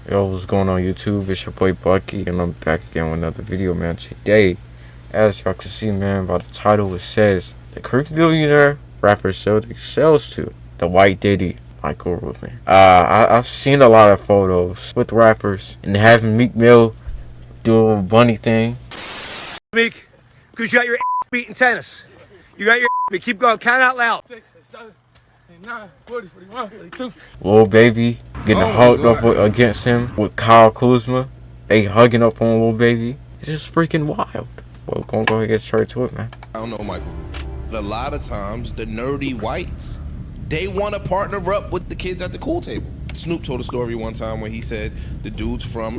Yo, what's going on YouTube? It's your boy Bucky, and I'm back again with another video, man. Today, as y'all can see, man, by the title, it says the creepy billionaire rapper sold sells to the white Diddy, Michael Rubin. I've seen a lot of photos with rappers and having Meek Mill do a bunny thing. Meek, because you got your ass beat in tennis. You got your ass beat. Keep going. Count out loud. 6, 7, 8, 9, 40, 41, 42. Lil Baby getting hugged up against him with Kyle Kuzma. They hugging up on Lil Baby. It's just freaking wild. Well, gonna go ahead and get straight to it, man. I don't know, Michael. But a lot of times, the nerdy whites, they want to partner up with the kids at the cool table. Snoop told a story one time where he said the dudes from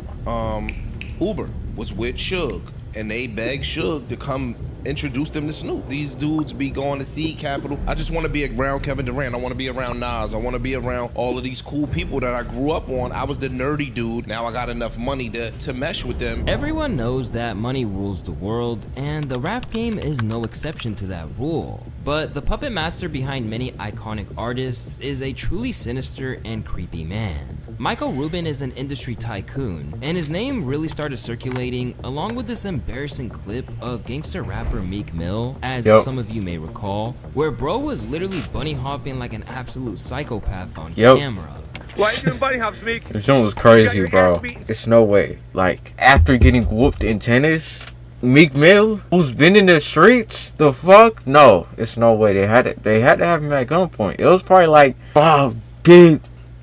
Uber was with Suge, and they begged Suge to come introduce them to Snoop. These dudes be going to Seed Capital. I just want to be around Kevin Durant. I want to be around Nas. I want to be around all of these cool people that I grew up on. I was the nerdy dude. Now I got enough money to mesh with them. Everyone knows that money rules the world, and the rap game is no exception to that rule. But the puppet master behind many iconic artists is a truly sinister and creepy man. Michael Rubin is an industry tycoon, and his name really started circulating along with this embarrassing clip of gangster rapper Meek Mill, as some of you may recall, where bro was literally bunny hopping like an absolute psychopath on camera. Why are you doing bunny hops, Meek? This one was crazy, bro. It's no way. Like, after getting whooped in tennis, Meek Mill, who's been in the streets, the fuck? No, it's no way. They had to have him at gunpoint. It was probably like 5 big,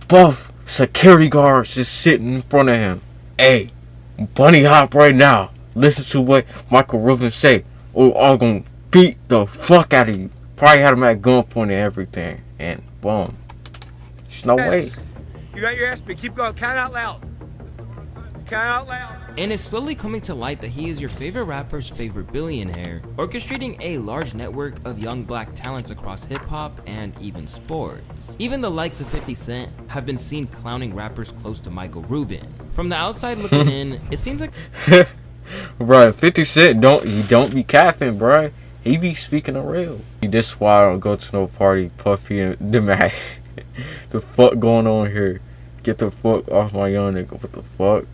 buff security guards just sitting in front of him. Hey, bunny hop right now. Listen to what Michael Rubin say, or I'm gonna beat the fuck out of you. Probably had him at gunpoint and everything. And boom. There's no way. You got your ass beat. Keep going. Count out loud. Count out loud. And it's slowly coming to light that he is your favorite rapper's favorite billionaire, orchestrating a large network of young black talents across hip-hop and even sports. Even the likes of 50 Cent have been seen clowning rappers close to Michael Rubin. From the outside looking in, it seems like Bro, 50 Cent don't be capping, bro. He be speaking the real. This why I don't go to no party, Puffy and the man. The fuck going on here? Get the fuck off my young nigga. What the fuck?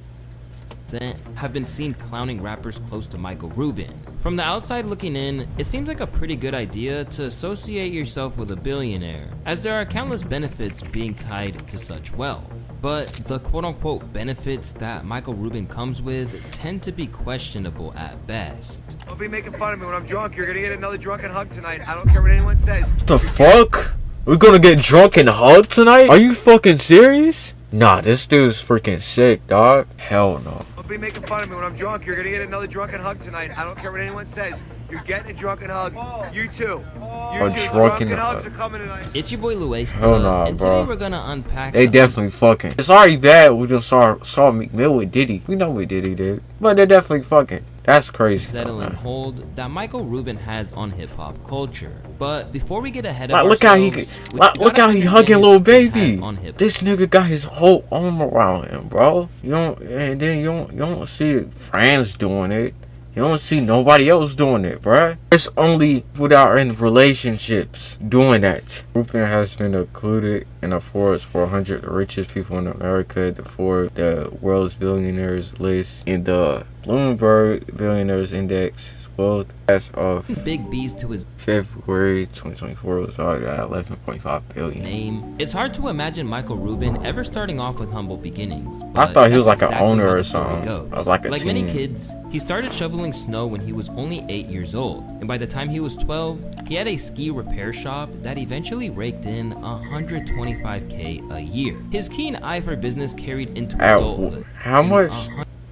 Have been seen clowning rappers close to Michael Rubin. From the outside looking in, it seems like a pretty good idea to associate yourself with a billionaire, as there are countless benefits being tied to such wealth. But the quote-unquote benefits that Michael Rubin comes with tend to be questionable at best. Don't be making fun of me when I'm drunk. You're gonna get another drunken hug tonight. I don't care what anyone says. What the fuck? We're gonna get drunk and hug tonight? Are you fucking serious? Nah, this dude's freaking sick, dog. Hell no. Don't be making fun of me when I'm drunk. You're gonna get another drunken hug tonight. I don't care what anyone says. You're getting a drunken hug. You too. You too. Drunken hugs are coming tonight. It's your boy Luis, Hell nah, and bro. today we're gonna unpack. They definitely fucking. It's already bad we just saw Meek Mill with Diddy. We know what Diddy did, but they're definitely fucking. That's crazy. Settle and hold that Michael Rubin has on hip hop culture. But before we get ahead of like, ourselves, look how he hugging Lil Baby. This nigga got his whole arm around him, bro. You don't see friends doing it. You don't see nobody else doing it, bruh. It's only without in relationships doing that. Rubin has been included in the Forbes 400 richest people in America, the world's billionaires list, in the Bloomberg Billionaires Index. Well, as of big B's to his February 2024, was already at 11.5 billion. Name. It's hard to imagine Michael Rubin ever starting off with humble beginnings. I thought he was like an owner or something. Like many kids, he started shoveling snow when he was only 8 years old, and by the time he was 12, he had a ski repair shop that eventually raked in $125K a year. His keen eye for business carried into adulthood. How much?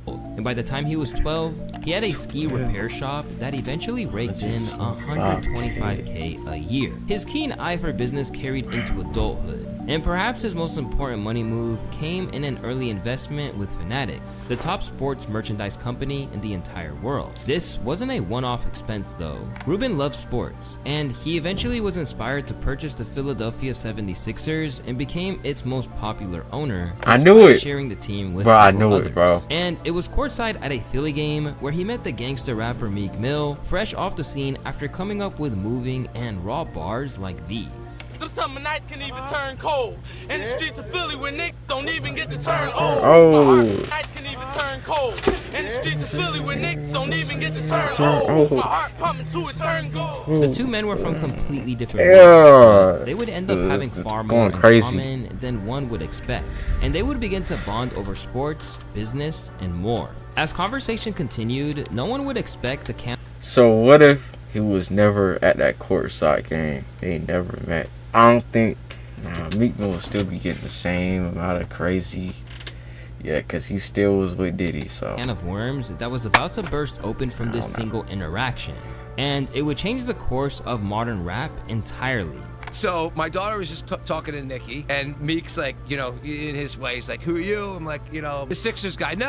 And by the time he was 12, he had a ski repair shop that eventually raked in $125K a year. His keen eye for business carried into adulthood, and perhaps his most important money move came in an early investment with Fanatics, the top sports merchandise company in the entire world. This wasn't a one-off expense though. Rubin loved sports, and he eventually was inspired to purchase the Philadelphia 76ers and became its most popular owner. I knew it. Sharing the team with others. Bro. And it was courtside at a Philly game where he met the gangster rapper Meek Mill, fresh off the scene after coming up with moving and raw bars like these. Them summer nights can even turn cold. In the streets of Philly where niggas don't even get to turn old. Oh. Nights can even turn cold. In the streets of Philly where niggas don't even get to turn old. My heart pumping to it turn gold. The two men were from completely different Yeah. worlds, but they would end up having far more in crazy. common than one would expect. And they would begin to bond over sports, business, and more. As conversation continued, no one would expect the camp. So what if he was never at that courtside game? They never met. I don't think Meek Mill will still be getting the same amount of crazy. Yeah, because he still was with Diddy, so. Can of worms that was about to burst open from this single interaction. And it would change the course of modern rap entirely. So my daughter was just talking to Nikki, and Meek's like, you know, in his way, he's like, who are you? I'm like, you know, the Sixers guy. No.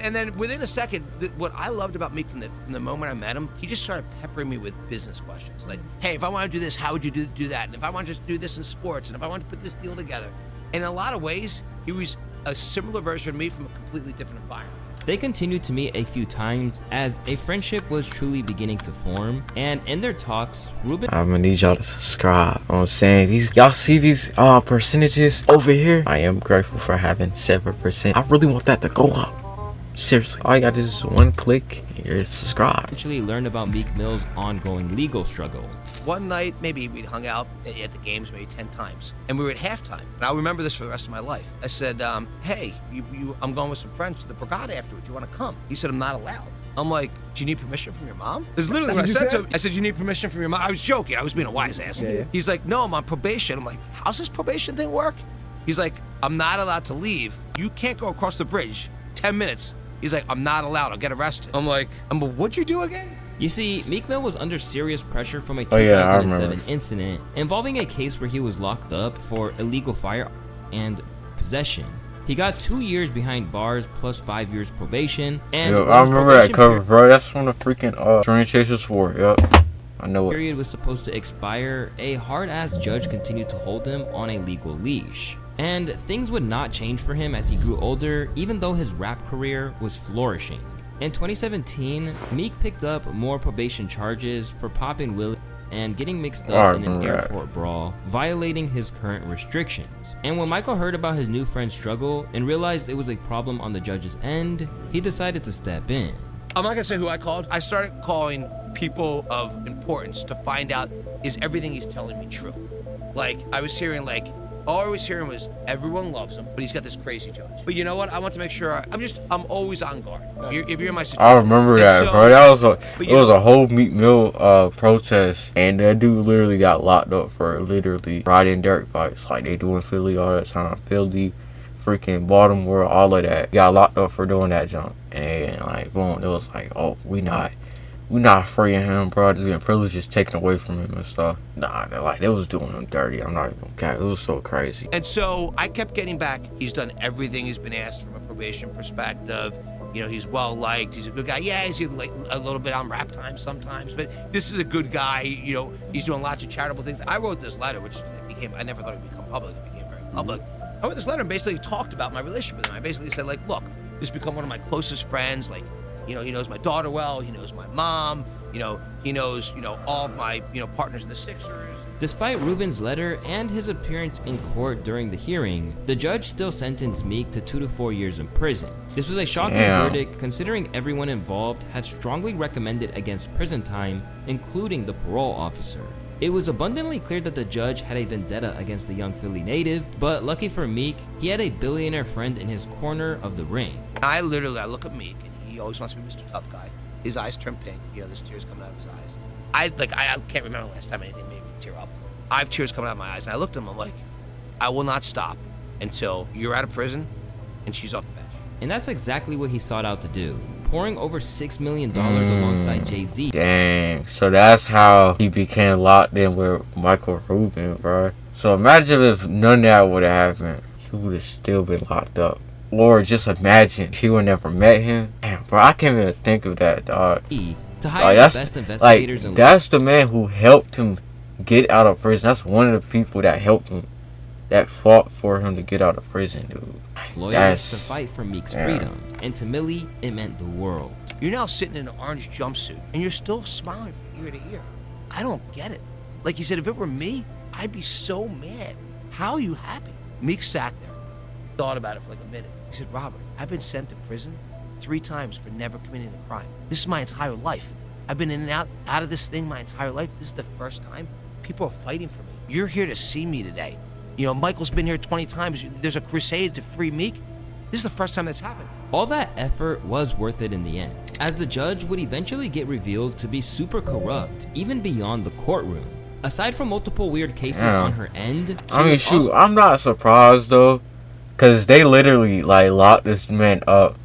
And then within a second, what I loved about Meek from the moment I met him, he just started peppering me with business questions. Like, hey, if I want to do this, how would you do that? And if I want to do this in sports, and if I want to put this deal together. In a lot of ways, he was a similar version of me from a completely different environment. They continued to meet a few times as a friendship was truly beginning to form, and in their talks, Ruben. I'm gonna need y'all to subscribe. I'm saying y'all see these percentages over here? I am grateful for having 7%. I really want that to go up. Seriously, all you gotta do is one click and you're subscribed. Eventually learned about Meek Mill's ongoing legal struggle. One night, maybe we'd hung out at the games maybe 10 times, and we were at halftime. And I'll remember this for the rest of my life. I said, hey, I'm going with some friends to the Borgata afterwards. You want to come? He said, I'm not allowed. I'm like, do you need permission from your mom? That's literally what I said to him. I said, you need permission from your mom? I was joking. I was being a wise ass. Yeah. He's like, no, I'm on probation. I'm like, how's this probation thing work? He's like, I'm not allowed to leave. You can't go across the bridge. 10 minutes. He's like, I'm not allowed. I'll get arrested. I'm like, what'd you do again? You see, Meek Mill was under serious pressure from a 2007 incident involving a case where he was locked up for illegal fire and possession. He got 2 years behind bars plus 5 years probation. And I remember that cover, bro. That's from the freaking Train Chasers 4. Yep. I know it. Period was supposed to expire. A hard-ass judge continued to hold him on a legal leash. And things would not change for him as he grew older, even though his rap career was flourishing. In 2017, Meek picked up more probation charges for popping Willie and getting mixed up in an airport brawl, violating his current restrictions. And when Michael heard about his new friend's struggle and realized it was a problem on the judge's end, he decided to step in. I'm not gonna say who I called. I started calling people of importance to find out, is everything he's telling me true? Like, I was hearing all I was hearing was everyone loves him, but he's got this crazy judge. But you know what? I want to make sure I'm always on guard. If you're in my situation. I remember that, bro. That was a whole Meek Mill protest, and that dude literally got locked up for literally riding dirt fights like they do in Philly all the time. Philly, freaking Baltimore, all of that. Got locked up for doing that junk, and like boom, it was like, oh, we not freeing him, bro. The privilege is taken away from him and stuff. Nah, they was doing him dirty. I'm not even kidding. It was so crazy. And so I kept getting back. He's done everything he's been asked from a probation perspective. You know, he's well liked. He's a good guy. Yeah, he's a little bit on rap time sometimes, but this is a good guy. You know, he's doing lots of charitable things. I wrote this letter, which I never thought it would become public. It became very public. I wrote this letter and basically talked about my relationship with him. I basically said, like, look, this has become one of my closest friends. Like, you know, he knows my daughter well. He knows my mom. You know, he knows, all of my, partners in the Sixers. Despite Ruben's letter and his appearance in court during the hearing, the judge still sentenced Meek to 2 to 4 years in prison. This was a shocking verdict considering everyone involved had strongly recommended against prison time, including the parole officer. It was abundantly clear that the judge had a vendetta against the young Philly native, but lucky for Meek, he had a billionaire friend in his corner of the ring. I look at Meek, and he always wants to be Mr. Tough Guy. His eyes turn pink. There's tears coming out of his eyes. I can't remember the last time anything made me tear up. I have tears coming out of my eyes, and I looked at him. I'm like, I will not stop until you're out of prison and she's off the bench. And that's exactly what he sought out to do, pouring over $6 million alongside Jay-Z. Dang, so that's how he became locked in with Michael Rubin, bro. So imagine if none of that would have happened. He would have still been locked up. Or just imagine if he would never met him. Damn, bro, I can't even think of that, dog. To hire the best investigators in that's the man who helped him get out of prison. That's one of the people that helped him, that fought for him to get out of prison, dude. Lawyers to fight for Meek's freedom. And to Millie, it meant the world. You're now sitting in an orange jumpsuit, and you're still smiling from ear to ear. I don't get it. Like you said, if it were me, I'd be so mad. How are you happy? Meek sat there, thought about it for like a minute. He said, Robert, I've been sent to prison 3 times for never committing a crime. This is my entire life. I've been in and out of this thing my entire life. This is the first time people are fighting for me. You're here to see me today. You know, Michael's been here 20 times. There's a crusade to free Meek. This is the first time that's happened. All that effort was worth it in the end, as the judge would eventually get revealed to be super corrupt, even beyond the courtroom. Aside from multiple weird cases on her end, I'm not surprised though, cause they literally like locked this man up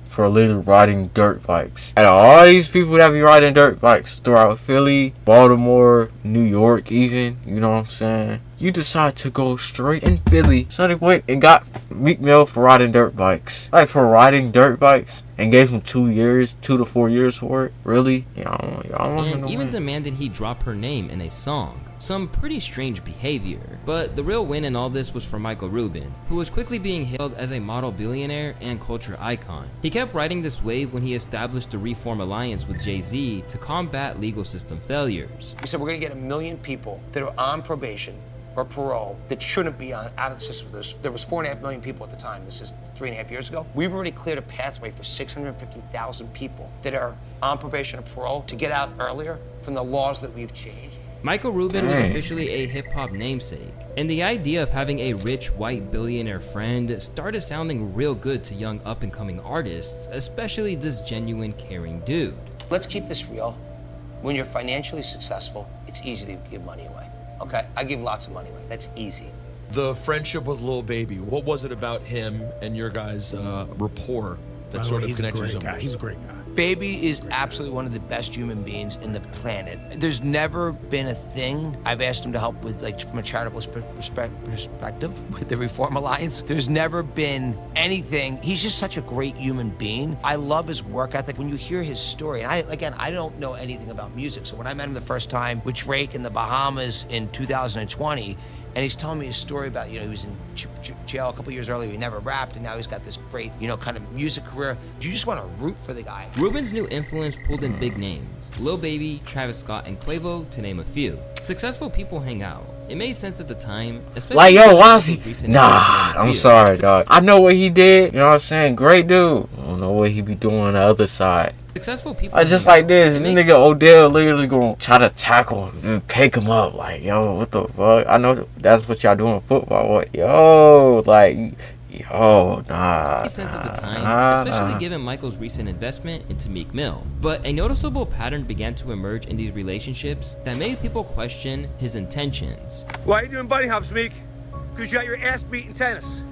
for literally riding dirt bikes. And all these people that be riding dirt bikes throughout Philly, Baltimore, New York even, you know what I'm saying? You decide to go straight in Philly. So they went and got Meek Mill for riding dirt bikes. Like for riding dirt bikes. And gave him 2 years, 2 to 4 years for it. Really? Y'all want him to even win. demanded he drop her name in a song. Some pretty strange behavior. But the real win in all this was for Michael Rubin, who was quickly being hailed as a model billionaire and culture icon. He kept riding this wave when he established the Reform Alliance with Jay-Z to combat legal system failures. We said we're gonna get 1 million people that are on probation or parole that shouldn't be out of the system. There was 4.5 million people at the time. This is 3.5 years ago. We've already cleared a pathway for 650,000 people that are on probation or parole to get out earlier from the laws that we've changed. Michael Rubin was officially a hip-hop namesake, and the idea of having a rich white billionaire friend started sounding real good to young up-and-coming artists, especially this genuine, caring dude. Let's keep this real. When you're financially successful, it's easy to give money away. Okay, I give lots of money away. That's easy. The friendship with Lil Baby, what was it about him and your guys' rapport that sort of connected you so much? He's a great guy. Baby is absolutely one of the best human beings in the planet. There's never been a thing I've asked him to help with, like from a charitable perspective with the Reform Alliance. There's never been anything. He's just such a great human being. I love his work ethic. When you hear his story, and I don't know anything about music, so when I met him the first time with Drake in the Bahamas in 2020, and he's telling me his story about, you know, he was in jail a couple years earlier, he never rapped, and now he's got this great, you know, kind of music career. You just want to root for the guy. Rubin's new influence pulled in big names, Lil Baby, Travis Scott, and Quavo, to name a few. Successful people hang out. It made sense at the time, especially like, yo, why is he? Nah, I'm sorry, dog. I know what he did. You know what I'm saying? Great dude. I don't know what he be doing on the other side. Successful people just like this, and this nigga Odell literally gonna try to tackle him and pick him up. Like, yo, what the fuck? I know that's what y'all do in football. What? Yo, like, yo, nah. Made sense at the time, especially given Michael's recent investment into Meek Mill. But a noticeable pattern began to emerge in these relationships that made people question his intentions. Why are you doing bunny hops, Meek? Because you got your ass beat in tennis.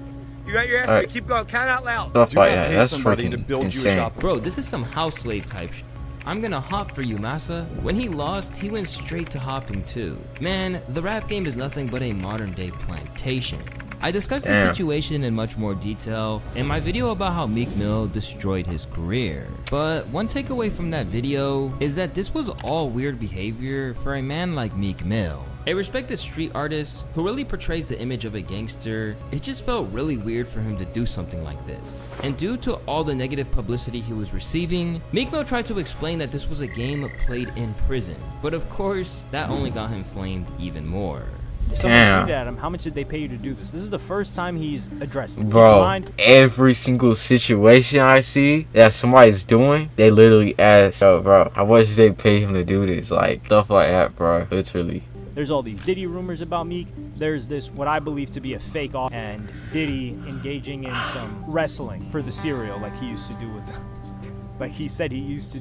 You got your ass beat. Keep going. Count out loud. Stuff like that. That's freaking insane. Bro, this is some house slave type shit. I'm gonna hop for you, massa. When he lost, he went straight to hopping too. Man, the rap game is nothing but a modern day plantation. I discussed the situation in much more detail in my video about how Meek Mill destroyed his career. But one takeaway from that video is that this was all weird behavior for a man like Meek Mill. A respected street artist who really portrays the image of a gangster, it just felt really weird for him to do something like this. And due to all the negative publicity he was receiving, Meek Mill tried to explain that this was a game played in prison. But of course, that only got him flamed even more. Someone tweeted at him, how much did they pay you to do this? This is the first time he's addressed it. Bro, every single situation I see that somebody's doing, they literally ask, yo, bro, how much did they pay him to do this? Like, stuff like that, bro, literally. There's all these Diddy rumors about Meek. There's this, what I believe to be a fake off, and Diddy engaging in some wrestling for the cereal like he used to do with, like he said he used to.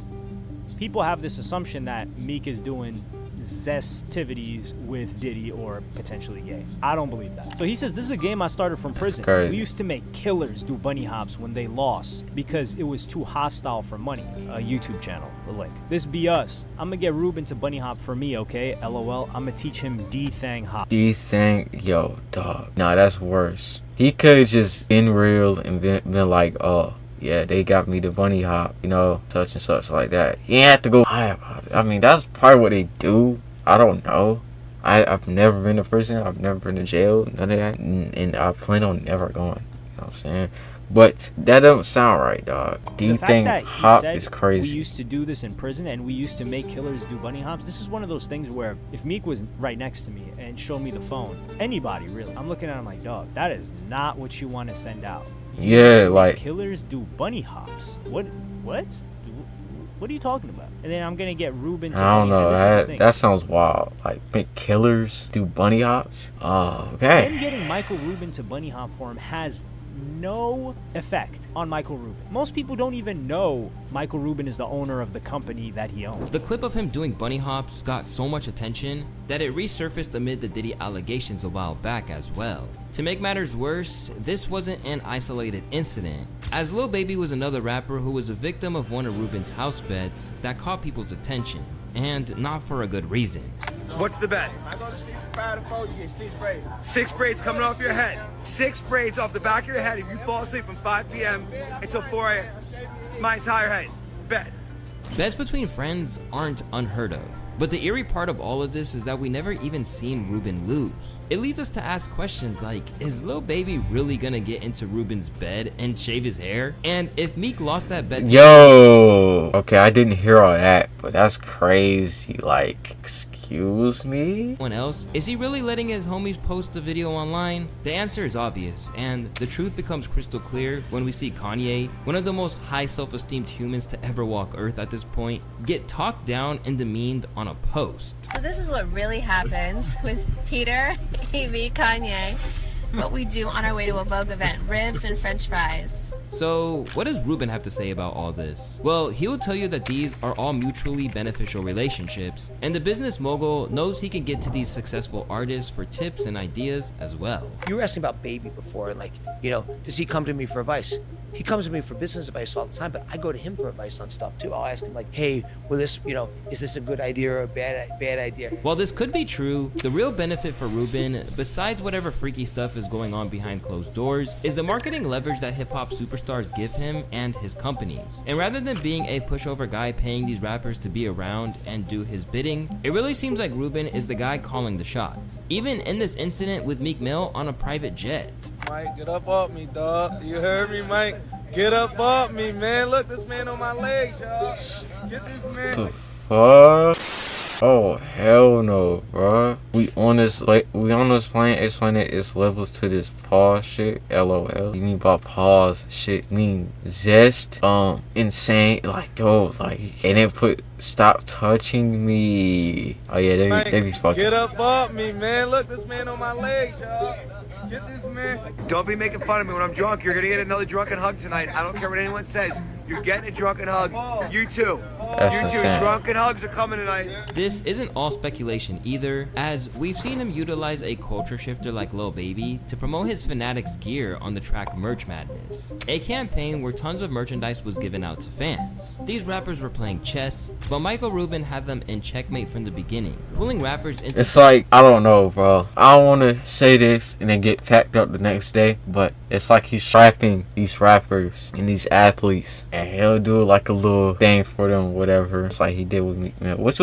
People have this assumption that Meek is doing zestivities with Diddy or potentially gay. I don't believe that. So he says, this is a game I started from prison. We used to make killers do bunny hops when they lost because it was too hostile for money. A YouTube channel, the link. This be us. I'm gonna get Ruben to bunny hop for me, okay? LOL. I'm gonna teach him D-Thang hop. D-Thang, yo, dog. Nah, that's worse. He could've just been real and been like, oh, yeah, they got me the bunny hop, you know, such and such like that. He ain't have to go high about it. I mean, that's probably what they do. I don't know. I've never been to prison. I've never been to jail. None of that. And I plan on never going. You know what I'm saying? But that don't sound right, dog. Do you The fact think that he hop said is crazy? We used to do this in prison, and we used to make killers do bunny hops. This is one of those things where if Meek was right next to me and showed me the phone, anybody really, I'm looking at him like, dog, that is not what you want to send out. You Yeah, used to make like killers do bunny hops. What? What are you talking about? And then I'm gonna get Ruben to I don't know. This is the thing. That sounds wild. Like make killers do bunny hops. Oh, okay. Him getting Michael Rubin to bunny hop for him has no effect on Michael Rubin. Most people don't even know Michael Rubin is the owner of the company that he owns. The clip of him doing bunny hops got so much attention that it resurfaced amid the Diddy allegations a while back as well. To make matters worse, this wasn't an isolated incident, as Lil Baby was another rapper who was a victim of one of Rubin's house bets that caught people's attention, and not for a good reason. What's the bet? I go to sleep from 5 to 4, you get 6 braids. 6 braids coming off your head. 6 braids off the back of your head if you fall asleep from 5 p.m. until 4 a.m. My entire head. Bet. Bets between friends aren't unheard of, but the eerie part of all of this is that we never even seen Rubin lose. It leads us to ask questions like, is Lil Baby really gonna get into Rubin's bed and shave his hair? And if Meek lost that bet, Okay, I didn't hear all that, but that's crazy. Like, excuse me? anyone else, is he really letting his homies post the video online? The answer is obvious, and the truth becomes crystal clear when we see Kanye, one of the most high self-esteemed humans to ever walk Earth at this point, get talked down and demeaned on a post. So this is what really happens with Peter, Evie, Kanye, what we do on our way to a Vogue event, ribs and french fries. So, what does Rubin have to say about all this? Well, he will tell you that these are all mutually beneficial relationships, and the business mogul knows he can get to these successful artists for tips and ideas as well. You were asking about Baby before, like, you know, does he come to me for advice? He comes to me for business advice all the time, but I go to him for advice on stuff too. I'll ask him like, hey, well this, you know, is this a good idea or a bad idea? While this could be true, the real benefit for Rubin, besides whatever freaky stuff is going on behind closed doors, is the marketing leverage that hip-hop superstars give him and his companies. And rather than being a pushover guy paying these rappers to be around and do his bidding, it really seems like Rubin is the guy calling the shots. Even in this incident with Meek Mill on a private jet. Mike, get up off me, dog. You heard me, Mike? Get up off me, man. Look, this man on my legs, y'all. Get this man. The fuck? Oh hell no, bro. We on this plane explaining its levels to this pause shit. LOL. You mean by pause shit? You mean zest? Insane. Like yo, like and then put stop touching me. Oh yeah, they be fucking. Get up off me, man. Look, this man on my legs, y'all. Get this man. Don't be making fun of me when I'm drunk. You're gonna get another drunken hug tonight. I don't care what anyone says. You're getting a drunken hug. You too. That's You too. insane. Drunken hugs are coming tonight. This isn't all speculation either, as we've seen him utilize a culture shifter like Lil Baby to promote his Fanatics gear on the track Merch Madness, a campaign where tons of merchandise was given out to fans. These rappers were playing chess, but Michael Rubin had them in checkmate from the beginning, pulling rappers into— It's like, I don't know, bro. I don't want to say this and then get packed up the next day, but it's like he's trapping these rappers and these athletes, and he'll do like a little thing for them, whatever. It's like he did with Meek Mill, which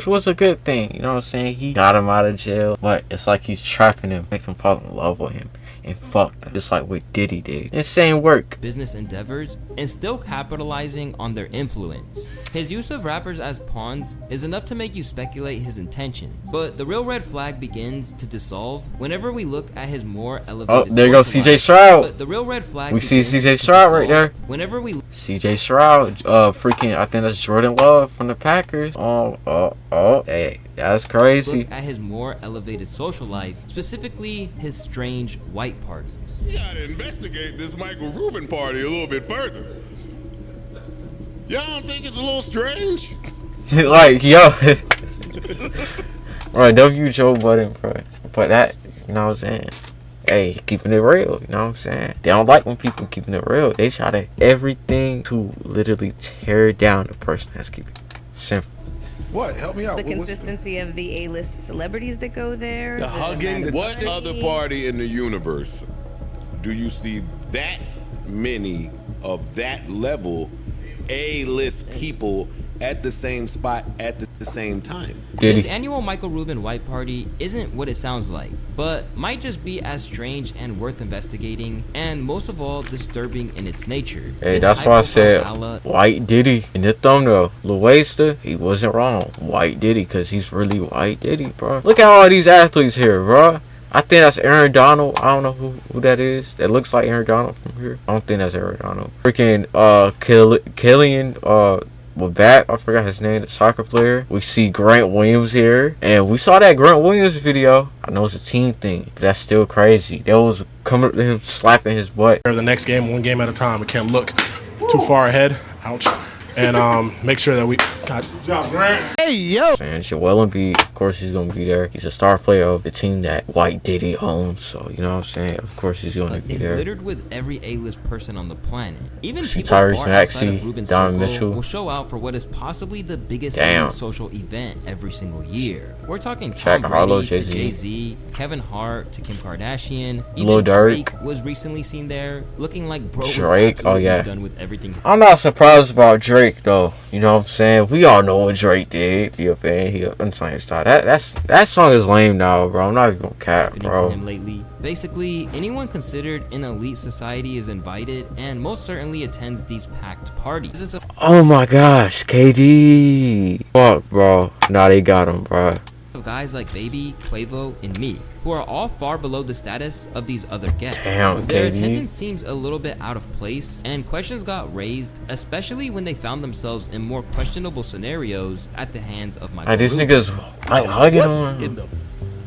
was a good thing. You know what I'm saying? He got him out of jail, but it's like he's trapping him, making them fall in love with him and fuck them, just like what Diddy did. Insane work. Business endeavors and still capitalizing on their influence. His use of rappers as pawns is enough to make you speculate his intentions, but the real red flag begins to dissolve whenever we look at his more elevated— Oh, there goes CJ Stroud. But the real red flag— We see CJ Stroud right there. Whenever we— CJ Stroud, freaking, I think that's Jordan Love from the Packers. Oh, hey, that's crazy. look at his more elevated social life, specifically his strange white parties. You gotta investigate this Michael Rubin party a little bit further. Y'all don't think it's a little strange? Like, yo. Right, W Joe Budden, bro. But that, you know what I'm saying? Hey, keeping it real, you know what I'm saying? They don't like when people keeping it real. They try to everything to literally tear down the person that's keeping it simple. What? Help me out. The consistency of the A-list celebrities that go there. The hugging. What other party in the universe do you see that many of that level A-list people at the same spot at the same time. This annual Michael Rubin white party isn't what it sounds like, but might just be as strange and worth investigating, and most of all, disturbing in its nature. Hey, that's why I said White Diddy in the thumbnail. Lil Waster, he wasn't wrong. White Diddy, because he's really White Diddy, bro. Look at all these athletes here, bro. I think that's Aaron Donald. I don't know who that is. That looks like Aaron Donald from here. I don't think that's Aaron Donald. Freaking Killian with that, I forgot his name, the soccer player. We see Grant Williams here, and we saw that Grant Williams video. I know it's a team thing, but that's still crazy. They was coming up to him, slapping his butt. The next game, one game at a time. We can't look too far ahead. Ouch. And make sure that we got. Good job, Grant. Hey, yo. And Joel Embiid, of course, he's gonna be there. He's a star player of the team that White Diddy owns. So you know what I'm saying. Of course, he's gonna be there. It's littered with every A-list person on the planet. Even people Tyrese far outside of Maxey, Rubin's Don circle Mitchell will show out for what is possibly the biggest social event every single year. We're talking Tom Brady to Jay-Z, Kevin Hart to Kim Kardashian. Even Drake was recently seen there, looking like bro was done with everything. I'm not surprised about Drake though. You know what I'm saying? We all know what Drake did. You a fan? I'm trying to start. That song is lame now, bro. I'm not even gonna cap, bro. Him lately. Basically, anyone considered an elite society is invited and most certainly attends these packed parties. Oh my gosh, KD. Fuck, bro. Nah, they got him, bro. Guys like Baby, Quavo, and Meek, who are all far below the status of these other guests. Damn, their KD. attendance seems a little bit out of place, and questions got raised, especially when they found themselves in more questionable scenarios at the hands of Michael These Rubin. niggas like hugging What on. in the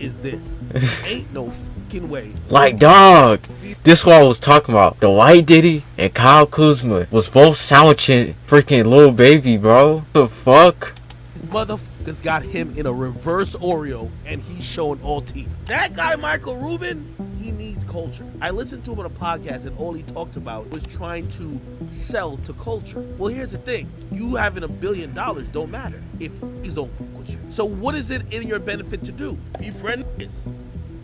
is this? Ain't no fucking way. Like, dog. This what I was talking about. The White Diddy and Kyle Kuzma was both sandwiching freaking Lil Baby, bro. The fuck? These motherfuckers got him in a reverse Oreo and he's showing all teeth. That guy, Michael Rubin, he needs culture. I listened to him on a podcast and all he talked about was trying to sell to culture. Well, here's the thing. You having $1 billion don't matter if he's don't fuck with you. So what is it in your benefit to do? Befriend this.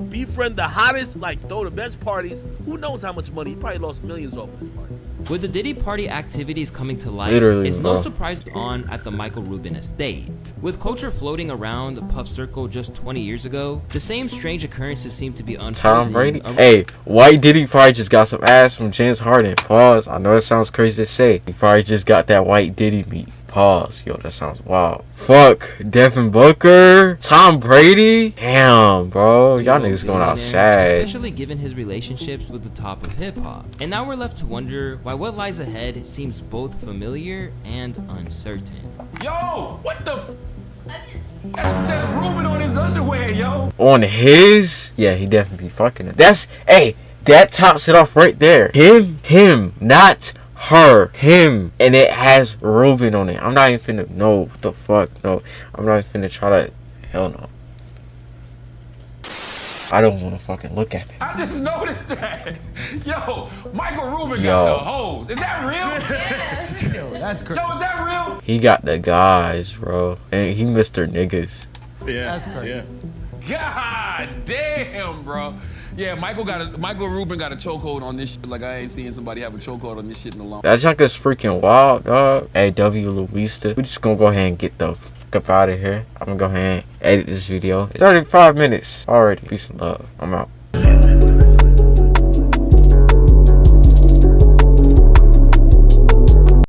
Befriend the hottest, like throw the best parties. Who knows how much money? He probably lost millions off of this party. With the Diddy party activities coming to light, Literally, it's bro. no surprise on at the Michael Rubin estate. With culture floating around the Puff Circle just 20 years ago, the same strange occurrences seem to be unfolding. Tom Brady? Hey, White Diddy probably just got some ass from James Harden. Pause. I know it sounds crazy to say. He probably just got that White Diddy meat. Pause. Yo, that sounds wild. Fuck. Devin Booker. Tom Brady. Damn, bro. Y'all niggas going outside. Especially given his relationships with the top of hip-hop. And now we're left to wonder why what lies ahead seems both familiar and uncertain. Yo, what the f? That's just Rubin on his underwear, yo. On his? Yeah, he definitely be fucking it. That's, hey, that tops it off right there. Him, not her, him, and it has Rubin on it. I'm not even finna, no, what the fuck, no, I'm not even finna try that, hell no. I don't want to fucking look at this. I just noticed that. Yo, Michael Rubin Yo. got the hoes. Is that real? Yo, that's crazy. Yo, is that real? He got the guys, bro, and he Mr. Niggas. Yeah, that's crazy. God damn, bro. Yeah, Michael Rubin got a chokehold on this shit. Like I ain't seen somebody have a chokehold on this shit in a long time. That junk is freaking wild, dog. Hey, W. Luista, we just gonna go ahead and get the fuck up out of here. I'm gonna go ahead and edit this video. It's 35 minutes already. Peace and love. I'm out.